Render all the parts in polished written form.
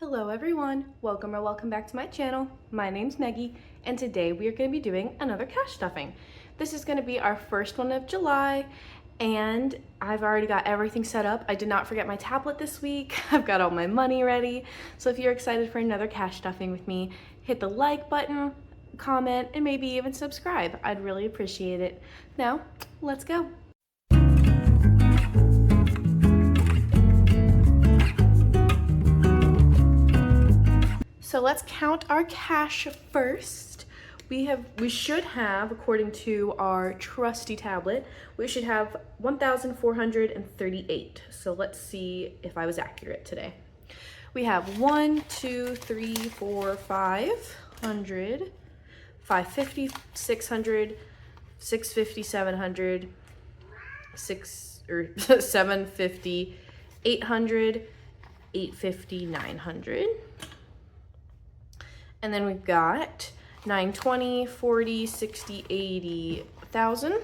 Hello everyone, welcome back to my channel. My name's Meggie and today we are going to be doing another cash stuffing. This is going to be our first one of July and I've already got everything set up. I did not forget my tablet this week. I've got all my money ready. So if you're excited for another cash stuffing with me, hit the like button, comment, and maybe even subscribe. I'd really appreciate it. Now, let's go. So let's count our cash first. We should have, according to our trusty tablet, we should have 1,438. So let's see if I was accurate today. We have 1, 2, 3, 4, 500, 550, 600, 650, 700, 750, 800, 850, 900. And then we've got 9, 20, 40, 60, 80, 1,000,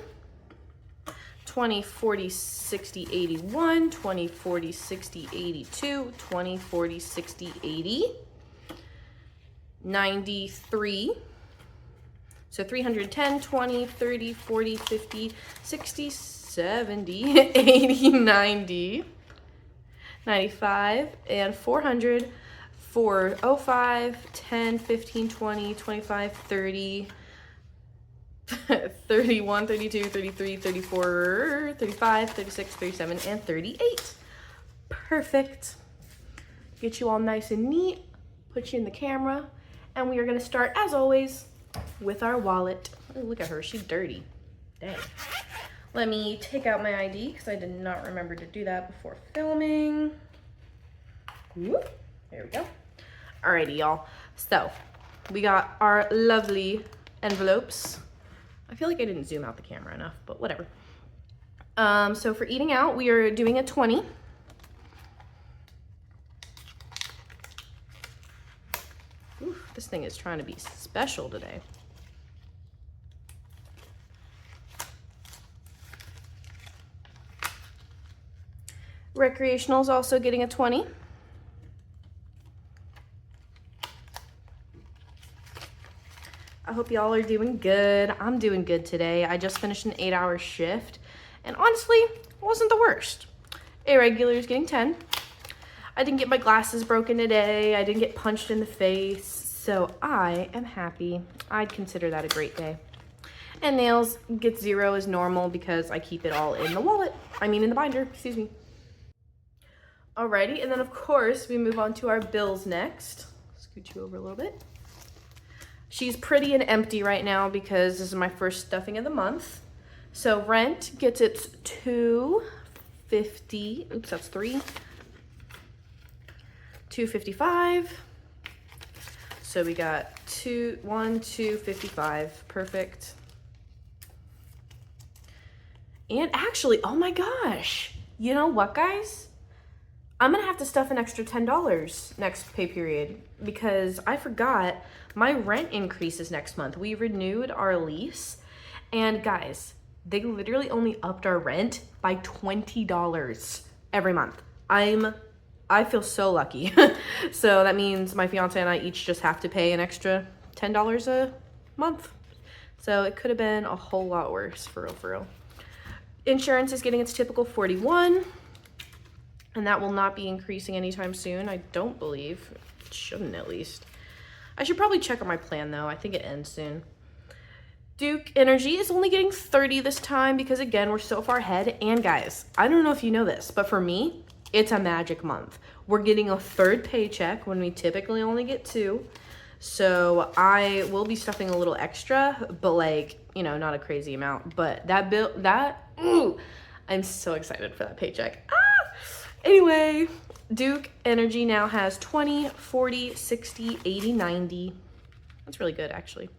20, 40, 60, 81, 20, 40, 60, 82, 20, 40, 60, 80, 93. So 310, 20, 30, 40, 50, 60, 70, 80, 90, 95, and 400. 405, 10, 15, 20, 25, 30, 31, 32, 33, 34, 35, 36, 37, and 38. Perfect. Get you all nice and neat, put you in the camera, and we are gonna start, as always, with our wallet. Oh, look at her, she's dirty. Dang. Let me take out my ID, because I did not remember to do that before filming. Whoop. There we go. Alrighty, y'all. So we got our lovely envelopes. I feel like I didn't zoom out the camera enough, but whatever. So for eating out, we are doing a 20. Oof, this thing is trying to be special today. Recreational is also getting a 20. I hope y'all are doing good. I'm doing good today. I just finished an 8-hour shift and honestly, it wasn't the worst. Irregular is getting 10. I didn't get my glasses broken today. I didn't get punched in the face. So I am happy. I'd consider that a great day. And nails gets 0 as normal because I keep it all in the wallet. I mean in the binder, excuse me. Alrighty, and then of course we move on to our bills next. Scoot you over a little bit. She's pretty and empty right now because this is my first stuffing of the month. So rent gets its $250. Oops, that's 3. $255. So we got 255. Perfect. And actually, oh my gosh, you know what, guys? I'm gonna have to stuff an extra $10 next pay period because I forgot my rent increases next month. We renewed our lease and guys, they literally only upped our rent by $20 every month. I feel so lucky. So that means my fiance and I each just have to pay an extra $10 a month. So it could have been a whole lot worse, for real, for real. Insurance is getting its typical 41. And that will not be increasing anytime soon, I don't believe. It shouldn't, at least. I should probably check on my plan, though. I think it ends soon. Duke Energy is only getting 30 this time because, again, we're so far ahead. And, guys, I don't know if you know this, but for me, it's a magic month. We're getting a 3rd paycheck when we typically only get 2. So I will be stuffing a little extra, but, like, you know, not a crazy amount. But that bill, ooh, I'm so excited for that paycheck. Anyway, Duke Energy now has 20, 40, 60, 80, 90. That's really good, actually.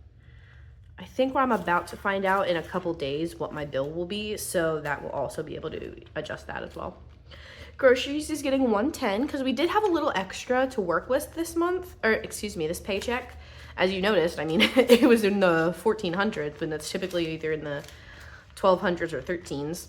I think I'm about to find out in a couple days what my bill will be, so that will also be able to adjust that as well. Groceries is getting 110 because we did have a little extra to work with this month, or excuse me, this paycheck. As you noticed, I mean, it was in the 1400s when that's typically either in the 1200s or 13s.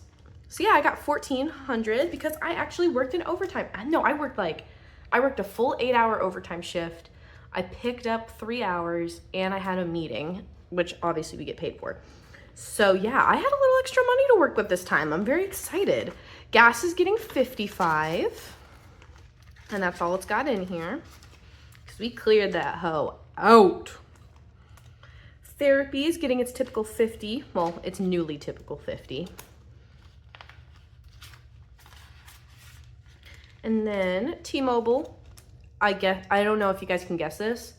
So yeah, I got 1,400 because I actually worked in overtime. No, I worked like I worked a full 8-hour overtime shift. I picked up 3 hours and I had a meeting, which obviously we get paid for. So yeah, I had a little extra money to work with this time. I'm very excited. Gas is getting $55, and that's all it's got in here because we cleared that hoe out. Therapy is getting its typical $50. Well, it's newly typical $50. And then T-Mobile, I don't know if you guys can guess this,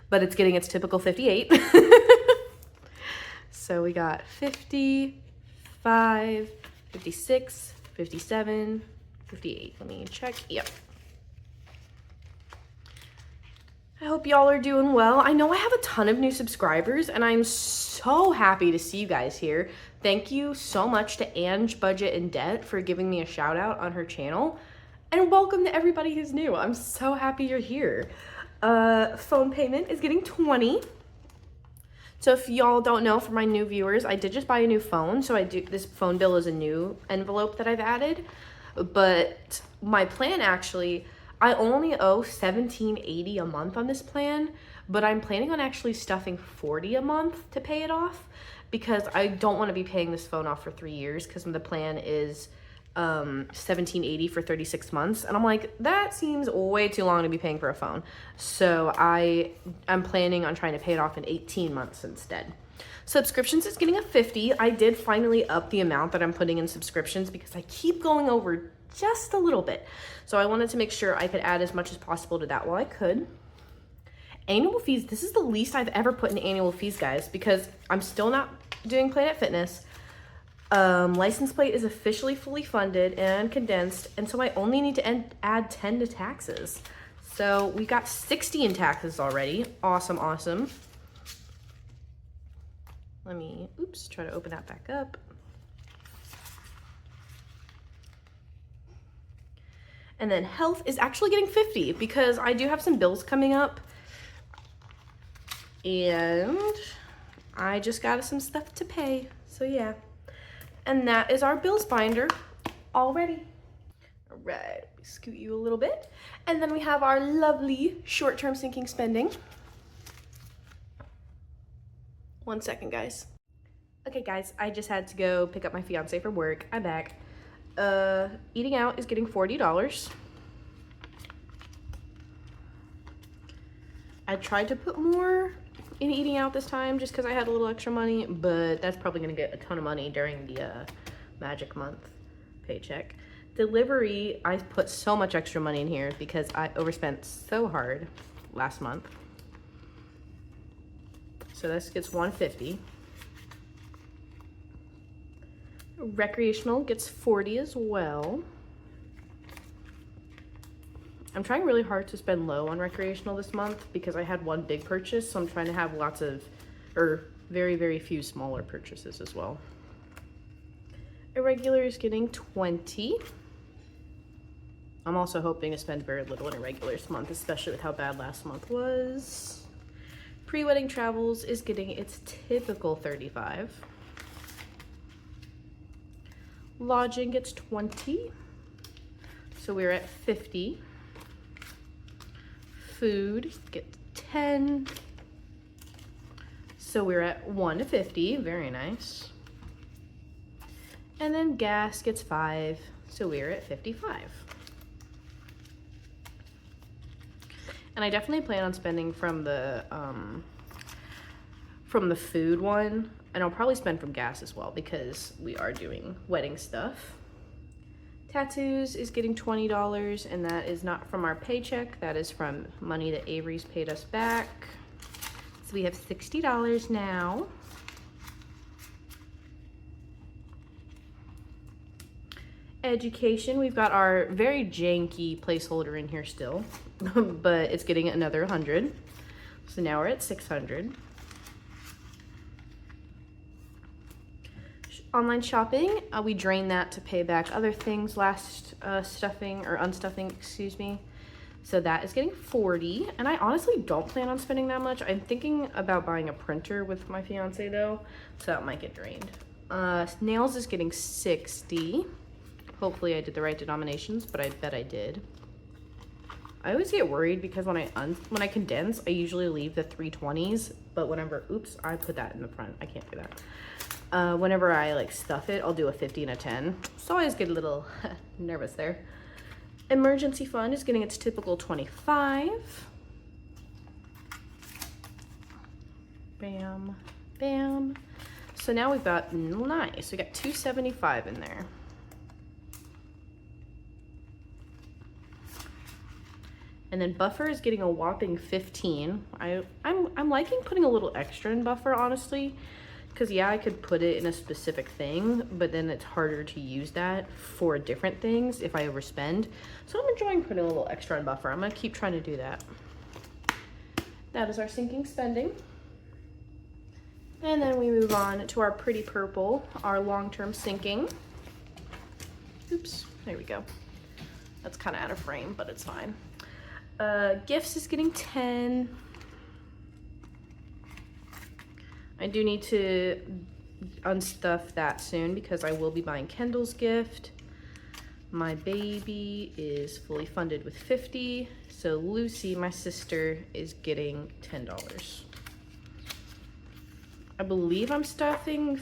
but it's getting its typical $58. So we got 55, 56, 57, 58. Let me check. Yep. I hope y'all are doing well. I know I have a ton of new subscribers and I'm so happy to see you guys here. Thank you so much to Ange Budget and Debt for giving me a shout out on her channel. And welcome to everybody who's new. I'm so happy you're here. Phone payment is getting $20. So if y'all don't know, for my new viewers, I did just buy a new phone. So this phone bill is a new envelope that I've added. But my plan actually, I only owe $17.80 a month on this plan, but I'm planning on actually stuffing $40 a month to pay it off because I don't want to be paying this phone off for 3 years because the plan is $17.80 for 36 months. And I'm like, that seems way too long to be paying for a phone. So I'm planning on trying to pay it off in 18 months instead. Subscriptions is getting a $50. I did finally up the amount that I'm putting in subscriptions because I keep going over just a little bit. So I wanted to make sure I could add as much as possible to that while I could. Annual fees, this is the least I've ever put in annual fees, guys, because I'm still not doing Planet Fitness. License plate is officially fully funded and condensed, and so I only need to add 10 to taxes. So we got 60 in taxes already. Awesome, awesome. Let me, try to open that back up. And then health is actually getting 50 because I do have some bills coming up. And I just got some stuff to pay, so yeah. And that is our bills binder already. All right, scoot you a little bit. And then we have our lovely short-term sinking spending. 1 second, guys. Okay, guys, I just had to go pick up my fiance from work. I'm back. Eating out is getting $40. I tried to put more in eating out this time just because I had a little extra money, but that's probably gonna get a ton of money during the magic month paycheck. Delivery, I put so much extra money in here because I overspent so hard last month. So this gets $150. Recreational gets $40 as well. I'm trying really hard to spend low on recreational this month because I had one big purchase, so I'm trying to have lots of, or very, very few smaller purchases as well. Irregular is getting $20. I'm also hoping to spend very little in irregular this month, especially with how bad last month was. Pre-wedding travels is getting its typical $35. Lodging gets $20. So we're at $50. Food gets $10. So we're at $150. Very nice. And then gas gets $5. So we're at $55. And I definitely plan on spending from the food one, and I'll probably spend from gas as well because we are doing wedding stuff. Tattoos is getting $20, and that is not from our paycheck. That is from money that Avery's paid us back. So we have $60 now. Education, we've got our very janky placeholder in here still, but it's getting another 100. So now we're at 600. Online shopping, we drained that to pay back other things last unstuffing, excuse me. So that is getting 40, and I honestly don't plan on spending that much. I'm thinking about buying a printer with my fiance though, so that might get drained. Nails is getting 60. Hopefully I did the right denominations, but I bet I did. I always get worried because when I condense, I usually leave the 320s, but whenever, oops, I put that in the front. I can't do that. Whenever I like stuff it, I'll do a 50 and a 10. So I always get a little nervous there. Emergency fund is getting its typical 25. Bam, bam. So now we've got, nice, we got 275 in there. And then buffer is getting a whopping 15. I'm liking putting a little extra in buffer, honestly, because yeah, I could put it in a specific thing, but then it's harder to use that for different things if I overspend. So I'm enjoying putting a little extra in buffer. I'm gonna keep trying to do that. That is our sinking spending. And then we move on to our pretty purple, our long-term sinking. Oops, there we go. That's kind of out of frame, but it's fine. Gifts is getting 10. I do need to unstuff that soon because I will be buying Kendall's gift. My baby is fully funded with 50. So Lucy, my sister, is getting $10. I believe I'm stuffing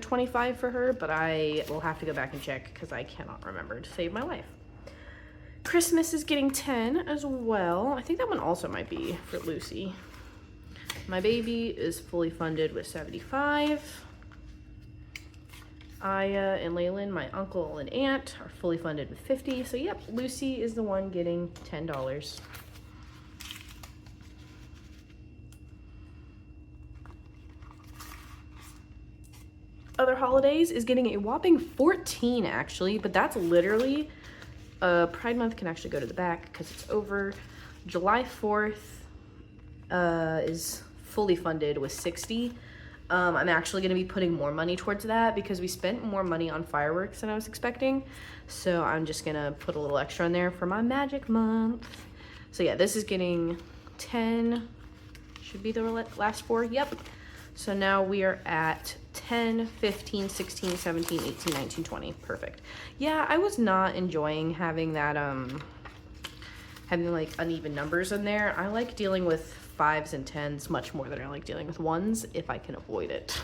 25 for her, but I will have to go back and check because I cannot remember to save my life. Christmas is getting 10 as well. I think that one also might be for Lucy. My baby is fully funded with 75. Aya and Laylan, my uncle and aunt, are fully funded with 50. So yep, Lucy is the one getting $10. Other holidays is getting a whopping 14 actually, but that's literally Pride Month can actually go to the back because it's over. July 4th is fully funded with 60. I'm actually going to be putting more money towards that because we spent more money on fireworks than I was expecting. So I'm just going to put a little extra in there for my magic month. So yeah, this is getting 10. Should be the last 4. Yep. So now we are at 10, 15, 16, 17, 18, 19, 20. Perfect. Yeah, I was not enjoying having that, having like uneven numbers in there. I like dealing with 5s and 10s much more than I like dealing with 1s if I can avoid it.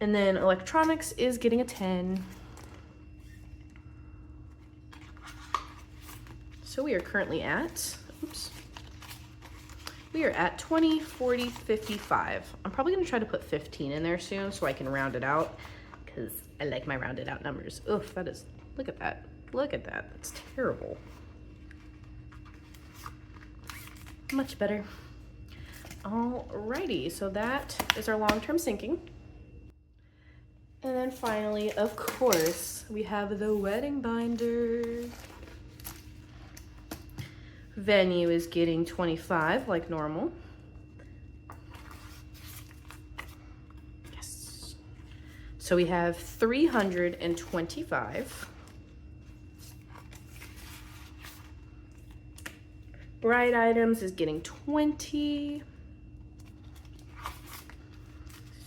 And then electronics is getting a 10. So we are currently at, oops. We are at 20, 40, 55. I'm probably gonna try to put 15 in there soon so I can round it out because I like my rounded out numbers. Oof, that is, look at that. Look at that, that's terrible. Much better. Alrighty, so that is our long-term sinking. And then finally, of course, we have the wedding binder. Venue is getting 25 like normal. Yes. So we have 325. Bride items is getting 20.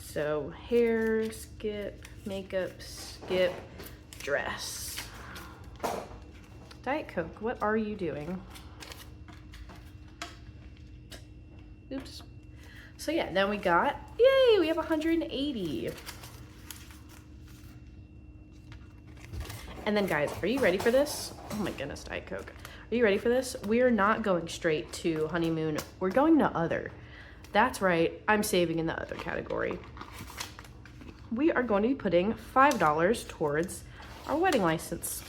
So hair, skip, makeup, skip, dress. Diet Coke, what are you doing? Oops. So yeah, then we got, yay, we have 180. And then guys, are you ready for this? Oh my goodness, Diet Coke. Are you ready for this? We are not going straight to honeymoon. We're going to other. That's right, I'm saving in the other category. We are going to be putting $5 towards our wedding license.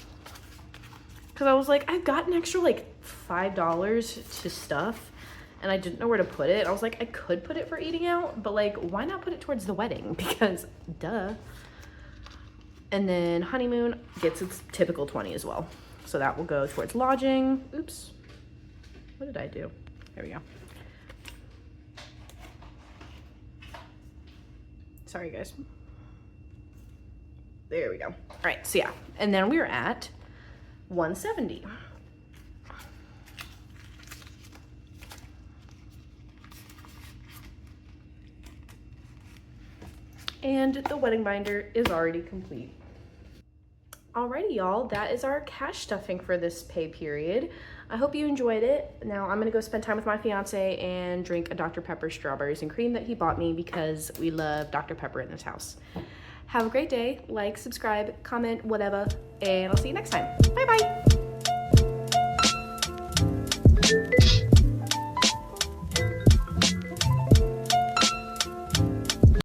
Because I was like, I've got an extra like $5 to stuff and I didn't know where to put it. I was like, I could put it for eating out, but like, why not put it towards the wedding? Because duh. And then honeymoon gets its typical 20 as well. So that will go towards lodging. Oops. What did I do? There we go. Sorry, guys. There we go. All right, so yeah. And then we're at 170. And the wedding binder is already complete. Alrighty, y'all, that is our cash stuffing for this pay period. I hope you enjoyed it. Now I'm gonna go spend time with my fiance and drink a Dr. Pepper strawberries and cream that he bought me because we love Dr. Pepper in this house. Have a great day. Like, subscribe, comment, whatever, and I'll see you next time. Bye bye.